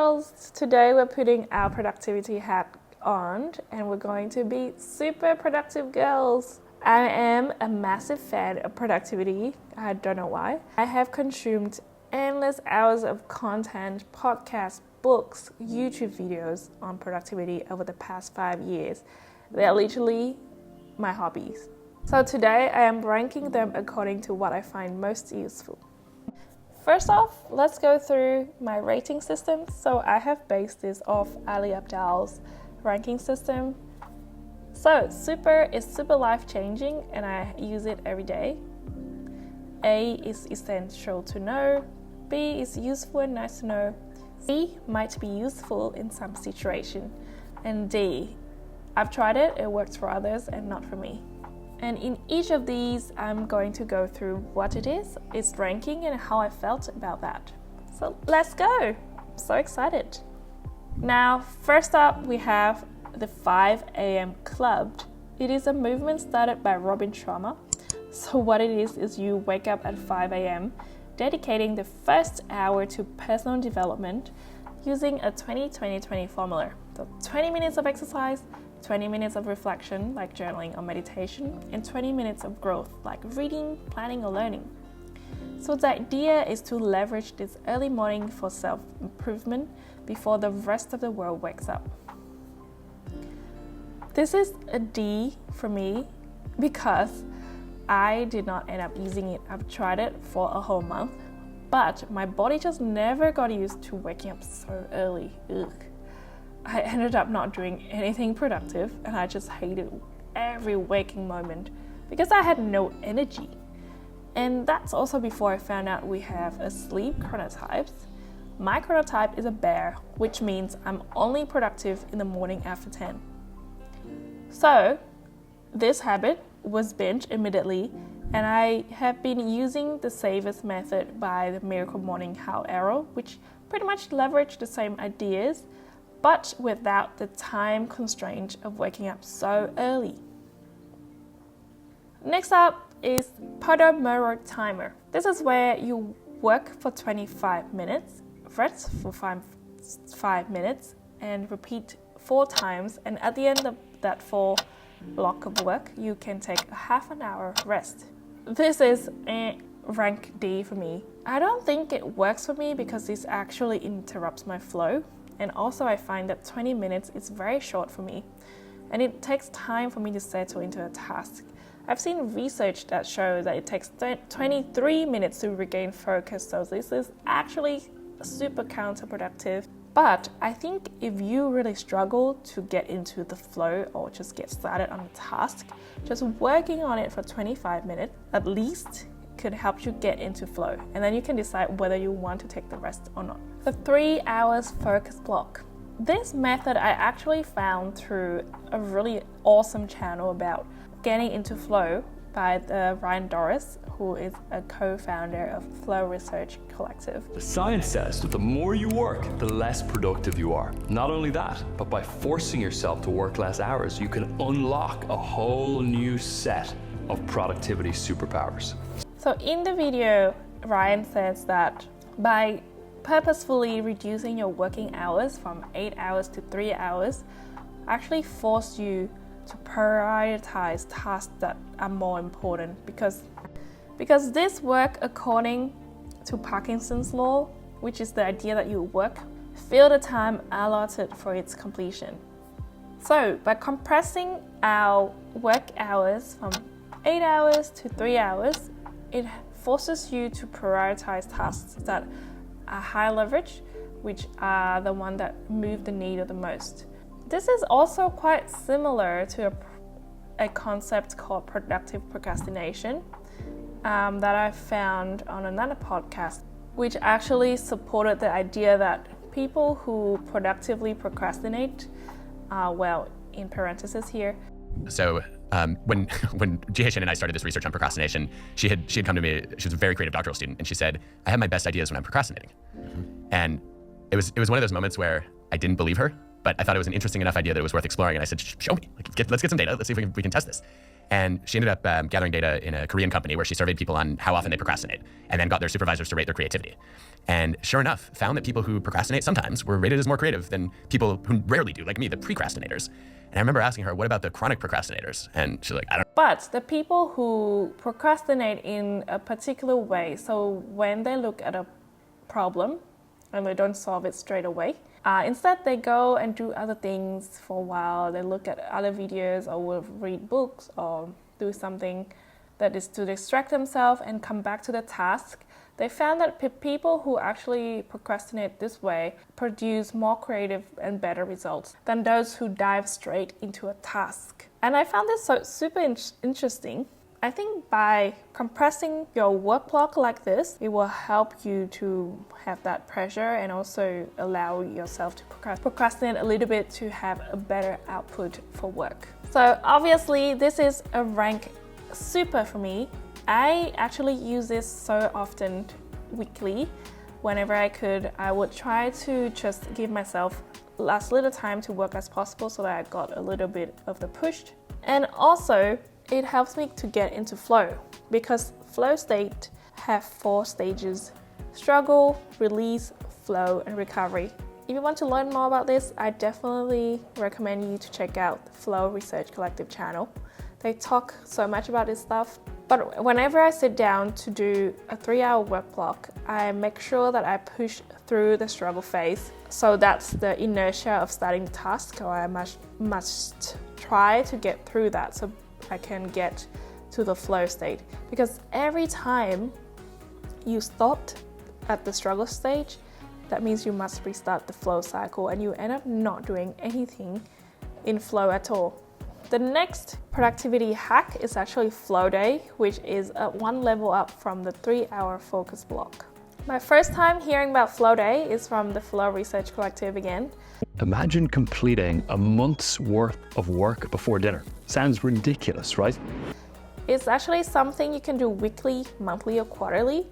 girls, today we're putting our productivity hat on and we're going to be super productive girls. I am a massive fan of productivity. I don't know why. I have consumed endless hours of content, podcasts, books, YouTube videos on productivity over the past 5 years. They are literally my hobbies. So today I am ranking them according to what I find most useful. First off, let's go through my rating system. So I have based this off Ali Abdaal's ranking system. So super is super life-changing and I use it every day. A is essential to know. B is useful and nice to know. C might be useful in some situation. And D, I've tried it, it works for others and not for me. And in each of these, I'm going to go through what it is, its ranking, and how I felt about that. So let's go. I'm so excited. Now, first up, we have the 5 a.m. Club. It is a movement started by Robin Sharma. So what it is you wake up at 5 a.m., dedicating the first hour to personal development using a 20-20-20 formula. So 20 minutes of exercise, 20 minutes of reflection, like journaling or meditation, and 20 minutes of growth, like reading, planning, or learning. So the idea is to leverage this early morning for self-improvement before the rest of the world wakes up. This is a D for me because I did not end up using it. I've tried it for a whole month, but my body just never got used to waking up so early. Ugh. I ended up not doing anything productive and I just hated every waking moment because I had no energy. And that's also before I found out we have a sleep chronotype. My chronotype is a bear, which means I'm only productive in the morning after 10. So this habit was binged immediately and I have been using the Savers method by the Miracle Morning AERØHEAD, which pretty much leverage the same ideas but without the time constraint of waking up so early. Next up is Pomodoro timer. This is where you work for 25 minutes, rest for 5 minutes, and repeat 4 times. And at the end of that 4 block of work, you can take a half an hour rest. This is a rank D for me. I don't think it works for me because this actually interrupts my flow. And also I find that 20 minutes is very short for me and it takes time for me to settle into a task. I've seen research that shows that it takes 23 minutes to regain focus, so this is actually super counterproductive. But I think if you really struggle to get into the flow or just get started on a task, just working on it for 25 minutes at least could help you get into flow, and then you can decide whether you want to take the rest or not. The 3 hours focus block. This method I actually found through a really awesome channel about getting into flow by Ryan Doris, who is a co-founder of Flow Research Collective. The science says that the more you work, the less productive you are. Not only that, but by forcing yourself to work less hours, you can unlock a whole new set of productivity superpowers. So in the video, Ryan says that by purposefully reducing your working hours from 8 hours to 3 hours, actually force you to prioritize tasks that are more important because this work according to Parkinson's law, which is the idea that you work, fill the time allotted for its completion. So by compressing our work hours from 8 hours to 3 hours, it forces you to prioritize tasks that are high leverage, which are the ones that move the needle the most. This is also quite similar to a concept called productive procrastination that I found on another podcast, which actually supported the idea that people who productively procrastinate, well, in parentheses here. So when Jihye Shin and I started this research on procrastination, she had come to me. She was a very creative doctoral student, and she said, "I have my best ideas when I'm procrastinating." And it was one of those moments where I didn't believe her, but I thought it was an interesting enough idea that it was worth exploring. And I said, "Show me. Let's get some data. Let's see if we can test this." And she ended up gathering data in a Korean company where she surveyed people on how often they procrastinate and then got their supervisors to rate their creativity. And sure enough, found that people who procrastinate sometimes were rated as more creative than people who rarely do, like me, the precrastinators. And I remember asking her, what about the chronic procrastinators? And she's like, I don't know. But the people who procrastinate in a particular way, so when they look at a problem and they don't solve it straight away, instead they go and do other things for a while. They look at other videos or will read books or do something that is to distract themselves and come back to the task. They found that people who actually procrastinate this way produce more creative and better results than those who dive straight into a task. And I found this so super interesting. I think by compressing your work block like this, it will help you to have that pressure and also allow yourself to procrastinate a little bit to have a better output for work. So obviously this is a rank super for me. I actually use this so often weekly. Whenever I could, I would try to just give myself as little time to work as possible so that I got a little bit of the push. And also, it helps me to get into flow because flow state have 4 stages: struggle, release, flow, and recovery. If you want to learn more about this, I definitely recommend you to check out the Flow Research Collective channel. They talk so much about this stuff. But whenever I sit down to do a 3-hour work block, I make sure that I push through the struggle phase. So that's the inertia of starting the task, or I must try to get through that so I can get to the flow state. Because every time you stopped at the struggle stage, that means you must restart the flow cycle and you end up not doing anything in flow at all. The next productivity hack is actually flow day, which is one level up from the 3-hour focus block. My first time hearing about flow day is from the Flow Research Collective again. Imagine completing a month's worth of work before dinner. Sounds ridiculous, right? It's actually something you can do weekly, monthly, or quarterly.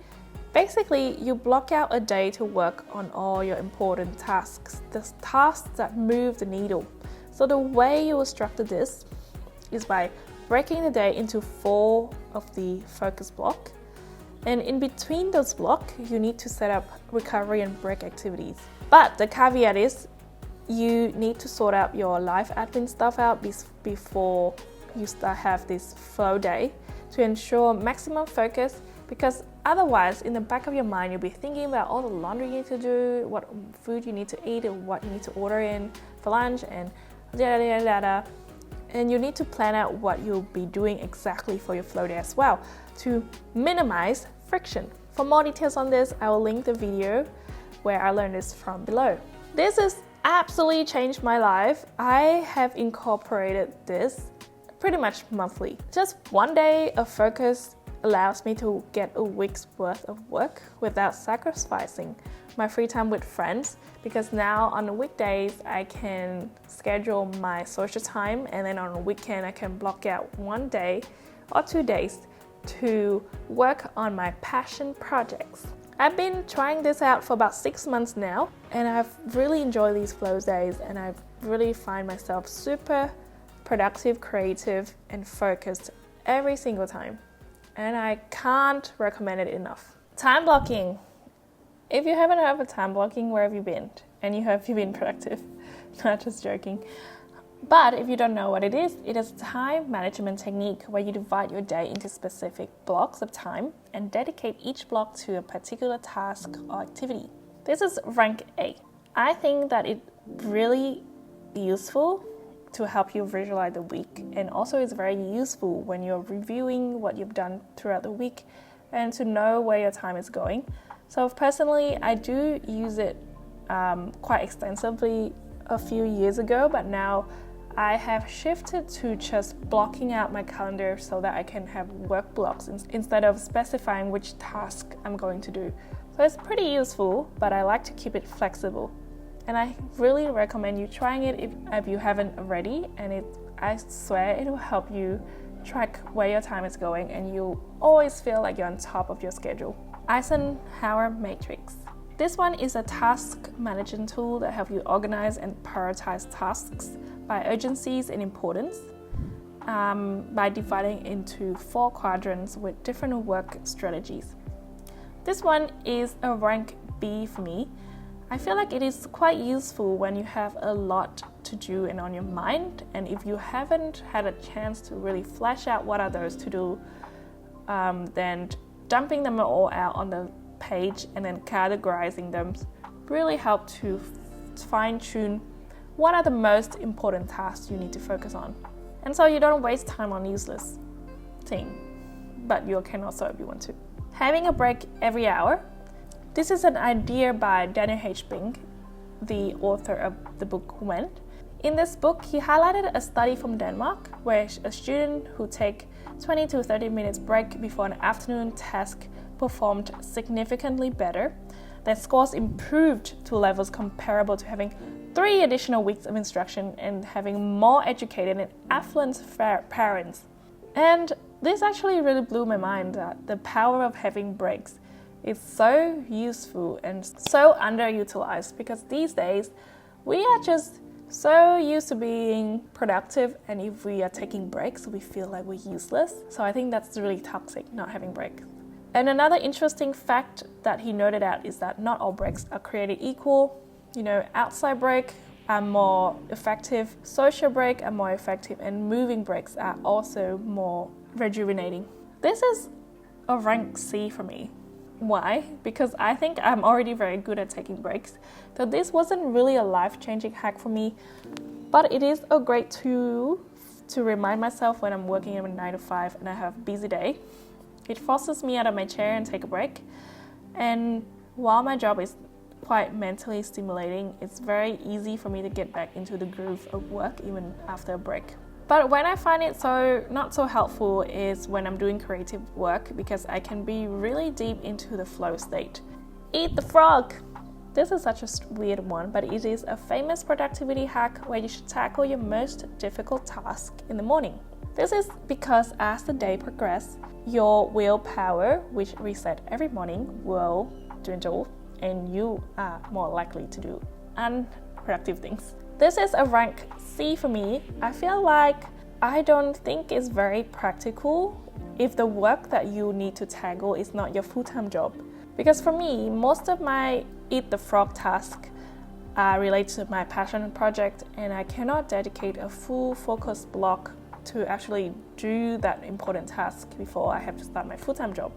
Basically, you block out a day to work on all your important tasks, the tasks that move the needle. So the way you will structure this is by breaking the day into 4 of the focus block. And in between those blocks, you need to set up recovery and break activities. But the caveat is you need to sort out your life admin stuff out before you have this flow day to ensure maximum focus, because otherwise in the back of your mind you'll be thinking about all the laundry you need to do, what food you need to eat, and what you need to order in for lunch, and yada yada yada. And you need to plan out what you'll be doing exactly for your flow day as well to minimize friction. For more details on this, I will link the video where I learned this from below. This has absolutely changed my life. I have incorporated this pretty much monthly. Just one day of focus allows me to get a week's worth of work without sacrificing my free time with friends, because now on the weekdays I can schedule my social time, and then on a weekend I can block out 1 day or 2 days to work on my passion projects. I've been trying this out for about 6 months now, and I've really enjoyed these flow days, and I really find myself super productive, creative, and focused every single time. And I can't recommend it enough. Time blocking. If you haven't heard of time blocking, where have you been? And have you been productive? Not just joking. But if you don't know what it is a time management technique where you divide your day into specific blocks of time and dedicate each block to a particular task or activity. This is rank A. I think that it's really useful to help you visualize the week, and also it's very useful when you're reviewing what you've done throughout the week and to know where your time is going. So personally, I do use it quite extensively a few years ago, but now I have shifted to just blocking out my calendar so that I can have work blocks instead of specifying which task I'm going to do. So it's pretty useful, but I like to keep it flexible. And I really recommend you trying it if you haven't already, and I swear it will help you track where your time is going, and you'll always feel like you're on top of your schedule. Eisenhower Matrix. This one is a task management tool that helps you organize and prioritize tasks by urgencies and importance. by dividing into 4 quadrants with different work strategies. This one is a rank B for me. I feel like it is quite useful when you have a lot to do and on your mind, and if you haven't had a chance to really flesh out what are those to do, then dumping them all out on the page and then categorizing them really help to fine-tune what are the most important tasks you need to focus on. And so you don't waste time on useless thing, but you can also if you want to. Having a break every hour. This is an idea by Daniel H. Bing, the author of the book When. In this book, he highlighted a study from Denmark where a student who take 20 to 30 minutes break before an afternoon task performed significantly better. Their scores improved to levels comparable to having 3 additional weeks of instruction and having more educated and affluent parents. And this actually really blew my mind that the power of having breaks is so useful and so underutilized, because these days we are just so used to being productive, and if we are taking breaks we feel like we're useless. So I think that's really toxic, not having breaks. And another interesting fact that he noted out is that not all breaks are created equal. Outside break are more effective, social break are more effective, and moving breaks are also more rejuvenating. This is a rank C for me. Why? Because I think I'm already very good at taking breaks. So this wasn't really a life-changing hack for me, but it is a great tool to remind myself when I'm working in a 9 to 5 and I have a busy day. It forces me out of my chair and take a break. And while my job is quite mentally stimulating, it's very easy for me to get back into the groove of work even after a break. But when I find it not so helpful is when I'm doing creative work, because I can be really deep into the flow state. Eat the frog! This is such a weird one, but it is a famous productivity hack where you should tackle your most difficult task in the morning. This is because as the day progresses, your willpower, which reset every morning, will dwindle and you are more likely to do unproductive things. This is a rank C for me. I feel like I don't think it's very practical if the work that you need to tackle is not your full-time job. Because for me, most of my eat the frog tasks are related to my passion project, and I cannot dedicate a full focus block to actually do that important task before I have to start my full-time job.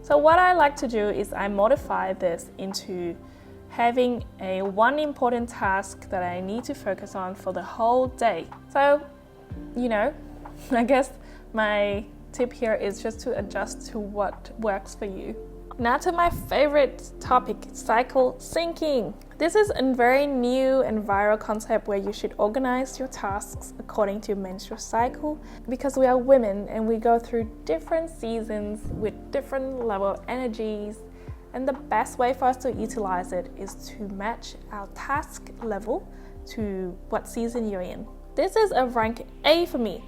So what I like to do is I modify this into having one important task that I need to focus on for the whole day. So, I guess my tip here is just to adjust to what works for you. Now to my favorite topic, cycle syncing. This is a very new and viral concept where you should organize your tasks according to your menstrual cycle, because we are women and we go through different seasons with different level of energies, and the best way for us to utilize it is to match our task level to what season you're in. This is a rank A for me.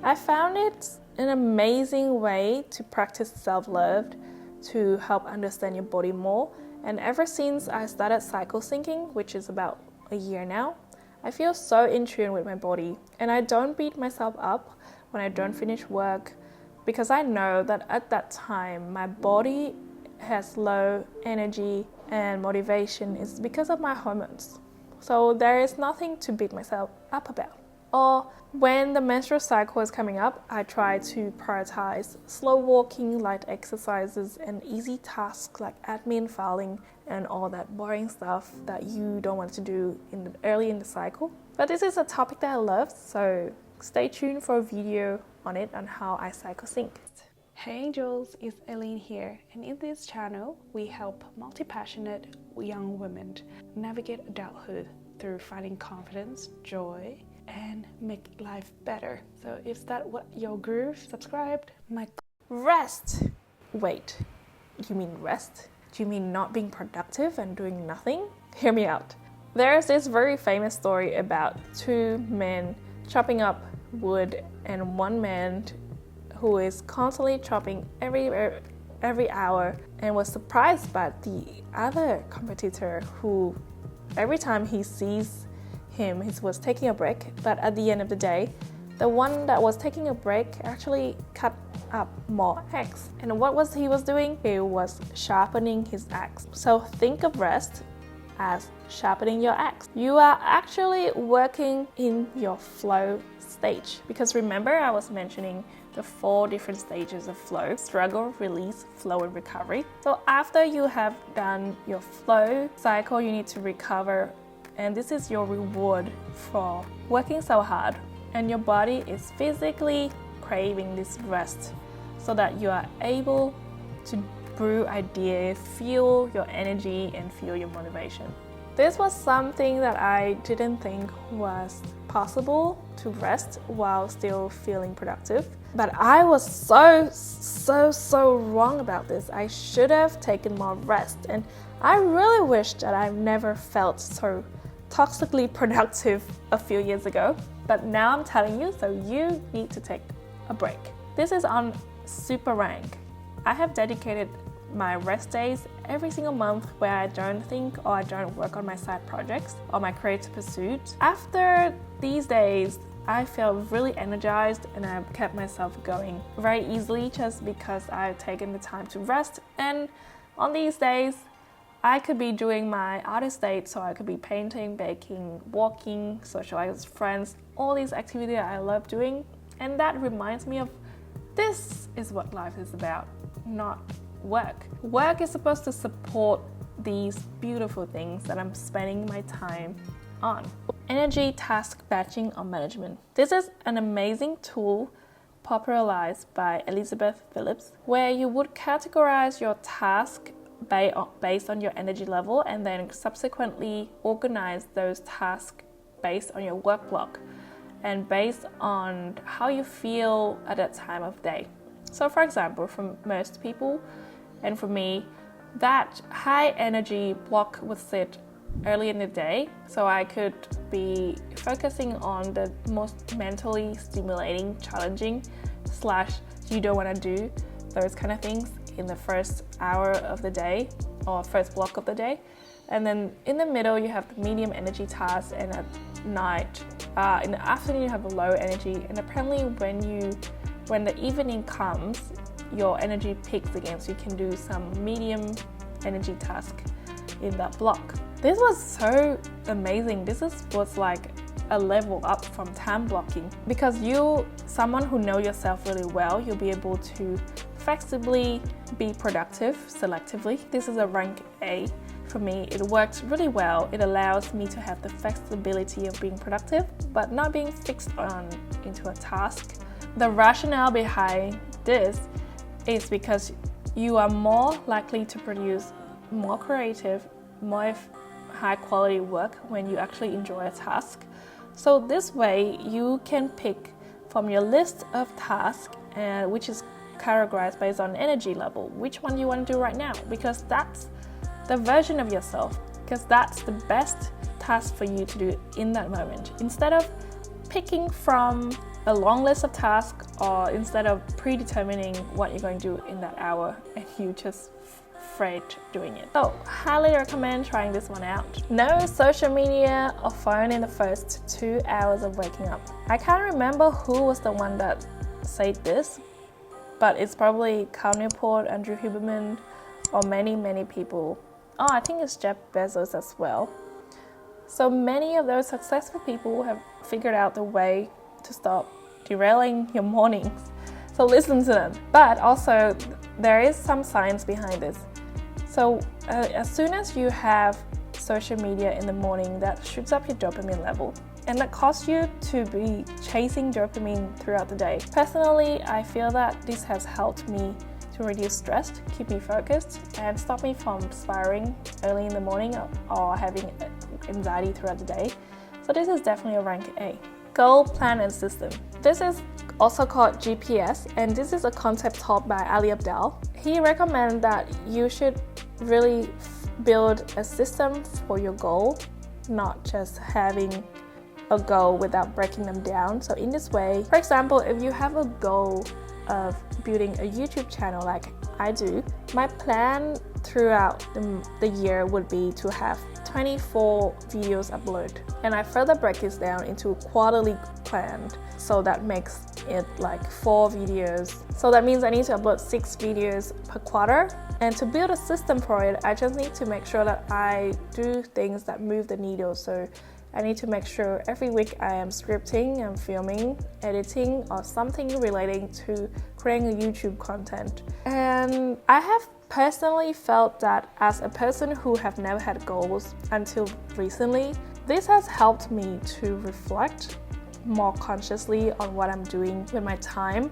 I found it an amazing way to practice self-love, to help understand your body more. And ever since I started cycle syncing, which is about a year now, I feel so in tune with my body, and I don't beat myself up when I don't finish work, because I know that at that time my body has low energy and motivation is because of my hormones. So there is nothing to beat myself up about. Or when the menstrual cycle is coming up, I try to prioritize slow walking, light exercises, and easy tasks like admin, filing, and all that boring stuff that you don't want to do early in the cycle. But this is a topic that I love, so stay tuned for a video on it on how I cycle sync. Hey Angels, it's Eileen here, and in this channel we help multi-passionate young women navigate adulthood through finding confidence, joy, and make life better. So if that's what your groove, subscribe. Rest. Wait, you mean rest? Do you mean not being productive and doing nothing? Hear me out. There's this very famous story about 2 men chopping up wood, and one man who is constantly chopping every hour and was surprised by the other competitor who every time he sees him, he was taking a break, but at the end of the day, the one that was taking a break actually cut up more eggs. And what was he was doing? He was sharpening his axe. So think of rest as sharpening your axe. You are actually working in your flow stage, because remember I was mentioning the 4 different stages of flow: struggle, release, flow, and recovery. So after you have done your flow cycle, you need to recover, and this is your reward for working so hard, and your body is physically craving this rest so that you are able to brew ideas, feel your energy, and feel your motivation. This was something that I didn't think was possible, to rest while still feeling productive. But I was so wrong about this. I should have taken more rest, and I really wish that I never felt so toxically productive a few years ago. But now I'm telling you, so you need to take a break. This is on super rank. I have dedicated my rest days every single month where I don't think or I don't work on my side projects or my creative pursuits. After these days, I feel really energized, and I've kept myself going very easily just because I've taken the time to rest. And on these days, I could be doing my artist date, so I could be painting, baking, walking, socializing with friends, all these activities I love doing. And that reminds me of this is what life is about, not work. Work is supposed to support these beautiful things that I'm spending my time on. Energy task batching or management. This is an amazing tool popularized by Elizabeth Phillips, where you would categorize your task based on your energy level, and then subsequently organize those tasks based on your work block and based on how you feel at that time of day. So for example, for most people, and for me, that high energy block would sit early in the day, so I could be focusing on the most mentally stimulating, challenging / you don't want to do those kind of things in the first hour of the day or first block of the day. And then in the middle you have the medium energy tasks, and at night, in the afternoon you have a low energy. And apparently when the evening comes, your energy peaks again, so you can do some medium energy task in that block. This was so amazing. This was like a level up from time blocking, because someone who knows yourself really well, you'll be able to flexibly be productive selectively. This is a rank A. For me, it works really well. It allows me to have the flexibility of being productive, but not being fixed into a task. The rationale behind this is because you are more likely to produce more creative, more high quality work when you actually enjoy a task. So this way you can pick from your list of tasks, which is categorized based on energy level, which one you want to do right now, because that's the version of yourself, because that's the best task for you to do in that moment. Instead of picking from a long list of tasks, or instead of predetermining what you're going to do in that hour and you just afraid doing it. So highly recommend trying this one out. No social media or phone in the first 2 hours of waking up. I can't remember who was the one that said this, but it's probably Cal Newport, Andrew Huberman, or many people. Oh, I think it's Jeff Bezos as well. So many of those successful people have figured out the way to stop derailing your mornings. So listen to them. But also, there is some science behind this. So as soon as you have social media in the morning, that shoots up your dopamine level, and that causes you to be chasing dopamine throughout the day. Personally, I feel that this has helped me to reduce stress, keep me focused, and stop me from spiraling early in the morning or having anxiety throughout the day. So this is definitely a rank A. Goal, plan, and system. This is also called GPS, and this is a concept taught by Ali Abdaal. He recommends that you should really build a system for your goal, not just having a goal without breaking them down. So in this way, for example, if you have a goal of building a YouTube channel like I do, my plan throughout the year would be to have 24 videos upload, and I further break this down into a quarterly plan, so that makes it like 4 videos. So that means I need to upload 6 videos per quarter, and to build a system for it, I just need to make sure that I do things that move the needle. So I need to make sure every week I am scripting and filming, editing, or something relating to creating a YouTube content. And I have personally felt that as a person who have never had goals until recently, this has helped me to reflect more consciously on what I'm doing with my time,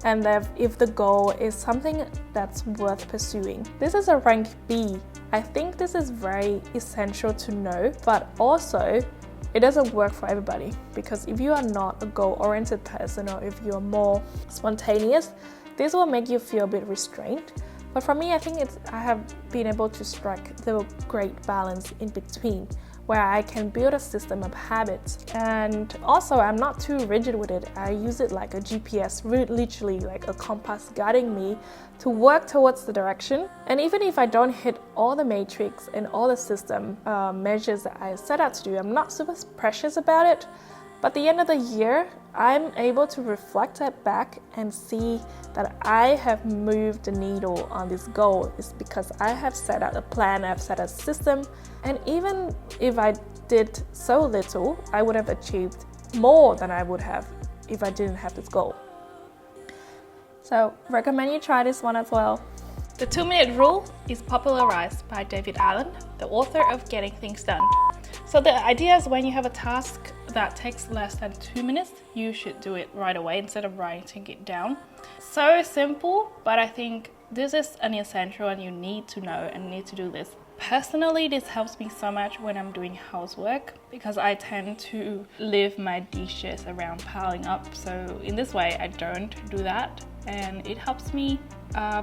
and that if the goal is something that's worth pursuing. This is a rank B. I think this is very essential to know, but also it doesn't work for everybody, because if you are not a goal-oriented person, or if you're more spontaneous, this will make you feel a bit restrained. But for me, I think I have been able to strike the great balance in between, where I can build a system of habits. And also, I'm not too rigid with it. I use it like a GPS, literally like a compass guiding me to work towards the direction. And even if I don't hit all the matrix and all the system measures that I set out to do, I'm not super precious about it. But at the end of the year, I'm able to reflect that back and see that I have moved the needle on this goal. It's because I have set out a plan, I've set a system, and even if I did so little, I would have achieved more than I would have if I didn't have this goal. So, recommend you try this one as well. The 2-minute rule is popularized by David Allen, the author of Getting Things Done. So the idea is when you have a task that takes less than 2 minutes, you should do it right away instead of writing it down. So simple, but I think this is an essential and you need to know and need to do this. Personally, this helps me so much when I'm doing housework, because I tend to leave my dishes around piling up. So in this way, I don't do that, and it helps me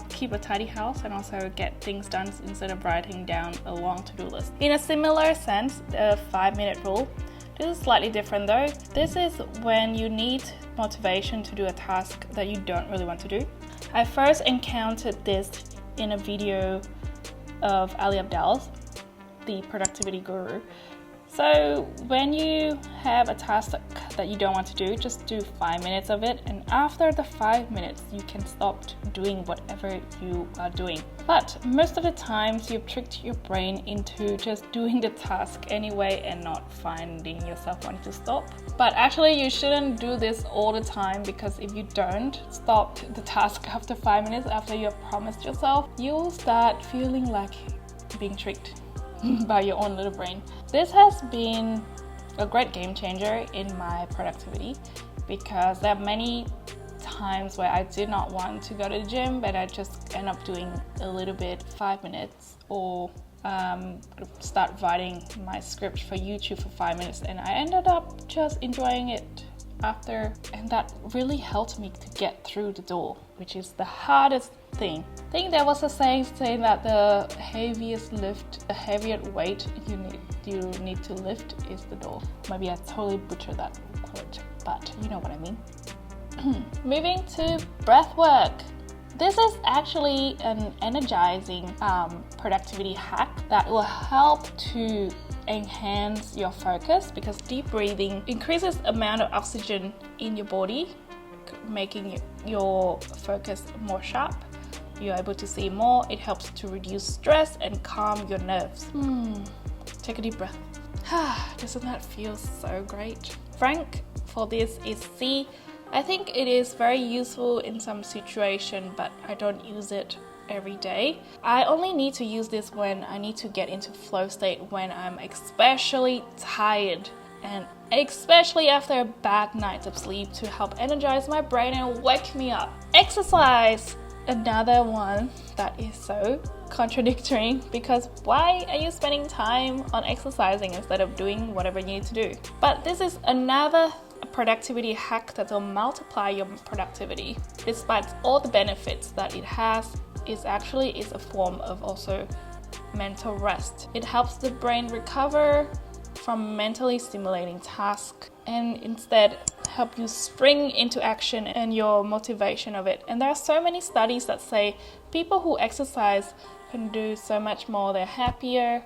keep a tidy house and also get things done instead of writing down a long to-do list. In a similar sense, the 5-minute rule. This is slightly different though. This is when you need motivation to do a task that you don't really want to do. I first encountered this in a video of Ali Abdaal's, the productivity guru. So when you have a task that you don't want to do, just do 5 minutes of it, and after the 5 minutes you can stop doing whatever you are doing. But most of the times you've tricked your brain into just doing the task anyway and not finding yourself wanting to stop. But actually you shouldn't do this all the time, because if you don't stop the task after 5 minutes after you have promised yourself, you'll start feeling like being tricked by your own little brain. This has been a great game changer in my productivity, because there are many times where I did not want to go to the gym, but I just end up doing a little bit, 5 minutes, or start writing my script for YouTube for 5 minutes, and I ended up just enjoying it after, and that really helped me to get through the door, which is the hardest thing. I think there was a saying that the heaviest weight you need to lift is the door. Maybe I totally butchered that quote, but you know what I mean. Moving to breath work. This is actually an energizing productivity hack that will help to enhance your focus, because deep breathing increases the amount of oxygen in your body, making your focus more sharp. You're able to see more. It helps to reduce stress and calm your nerves. Take a deep breath. Doesn't that feel so great? Rank for this is C. I think it is very useful in some situation, but I don't use it every day. I only need to use this when I need to get into flow state, when I'm especially tired, and especially after a bad night of sleep, to help energize my brain and wake me up. Exercise! Another one that is so contradictory, because why are you spending time on exercising instead of doing whatever you need to do? But this is another productivity hack that will multiply your productivity. Despite all the benefits that it has, is a form of also mental rest. It helps the brain recover from mentally stimulating tasks and instead help you spring into action and your motivation of it. And there are so many studies that say people who exercise can do so much more. They're happier,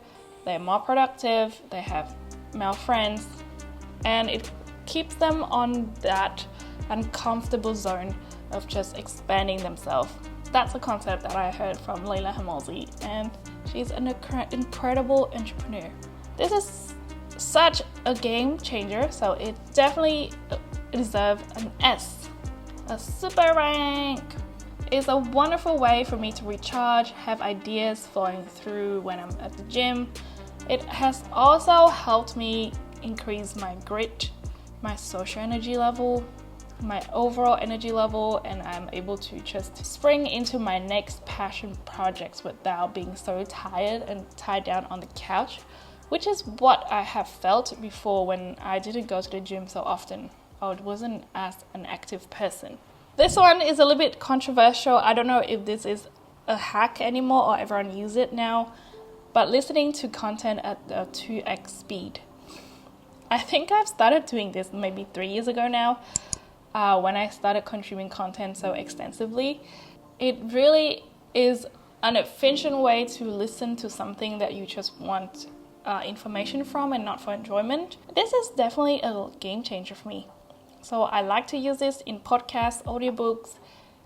they're more productive, they have male friends, and it keeps them on that uncomfortable zone of just expanding themselves. That's a concept that I heard from Leila Hamolzi, and she's an incredible entrepreneur. This is such a game changer, so it definitely deserves an S, a super rank. It's a wonderful way for me to recharge, have ideas flowing through when I'm at the gym. It has also helped me increase my grit, my social energy level, my overall energy level, and I'm able to just spring into my next passion projects without being so tired and tied down on the couch, which is what I have felt before when I didn't go to the gym so often, or wasn't as an active person. This one is a little bit controversial. I don't know if this is a hack anymore or everyone uses it now, but listening to content at a 2x speed. I think I've started doing this maybe 3 years ago now, when I started consuming content so extensively. It really is an efficient way to listen to something that you just want information from and not for enjoyment. This is definitely a game changer for me. So I like to use this in podcasts, audiobooks,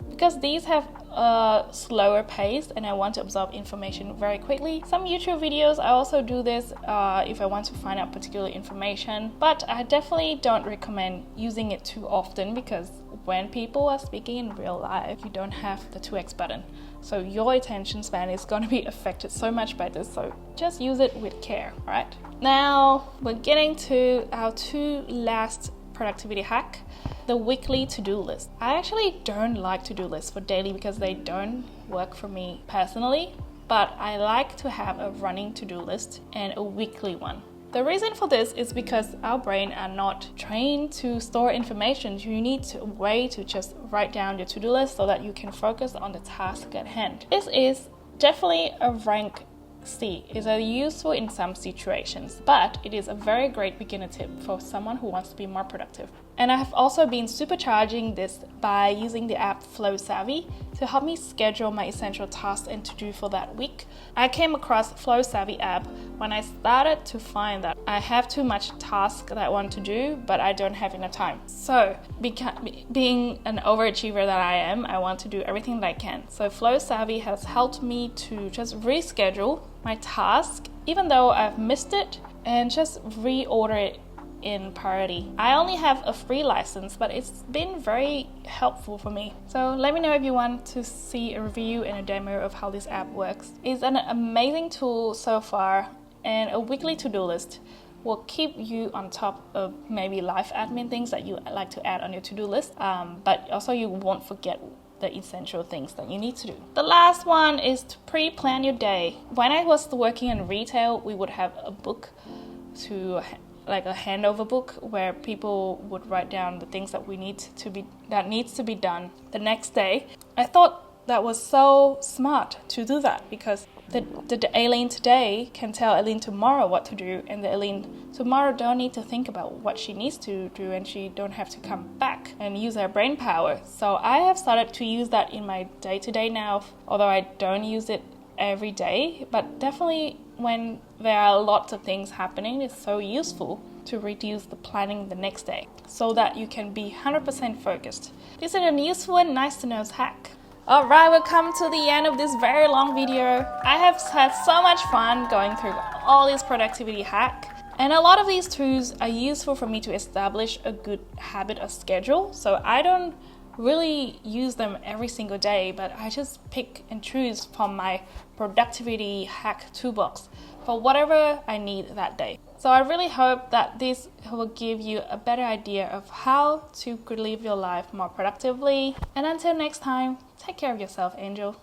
because these have a slower pace and I want to absorb information very quickly. Some YouTube videos, I also do this if I want to find out particular information, but I definitely don't recommend using it too often, because when people are speaking in real life, you don't have the 2x button. So your attention span is going to be affected so much by this, so just use it with care, right? Now we're getting to our two last productivity hack, the weekly to-do list. I actually don't like to-do lists for daily because they don't work for me personally, but I like to have a running to-do list and a weekly one. The reason for this is because our brain are not trained to store information. You need a way to just write down your to-do list so that you can focus on the task at hand. This is definitely a rank C. Is useful in some situations, but it is a very great beginner tip for someone who wants to be more productive. And I have also been supercharging this by using the app Flow Savvy to help me schedule my essential tasks and to do for that week. I came across Flow Savvy app when I started to find that I have too much task that I want to do, but I don't have enough time. So being an overachiever that I am, I want to do everything that I can. So Flow Savvy has helped me to just reschedule my task, even though I've missed it, and just reorder it in priority. I only have a free license, but it's been very helpful for me. So let me know if you want to see a review and a demo of how this app works. It's an amazing tool so far, and a weekly to-do list will keep you on top of maybe life admin things that you like to add on your to-do list, but also you won't forget the essential things that you need to do. The last one is to pre-plan your day. When I was working in retail, we would have a book like a handover book where people would write down the things that needs to be done the next day. I thought that was so smart to do that, because the Aileen today can tell Aileen tomorrow what to do, and the Aileen tomorrow don't need to think about what she needs to do, and she don't have to come back and use her brain power. So I have started to use that in my day-to-day now, although I don't use it every day, but definitely when there are lots of things happening, it's so useful to reduce the planning the next day so that you can be 100% focused. This is a useful and nice to know hack. Alright, we've come to the end of this very long video. I have had so much fun going through all these productivity hacks, and a lot of these tools are useful for me to establish a good habit or schedule. So I don't really use them every single day, but I just pick and choose from my productivity hack toolbox for whatever I need that day. So I really hope that this will give you a better idea of how to live your life more productively. And until next time, take care of yourself, Angel.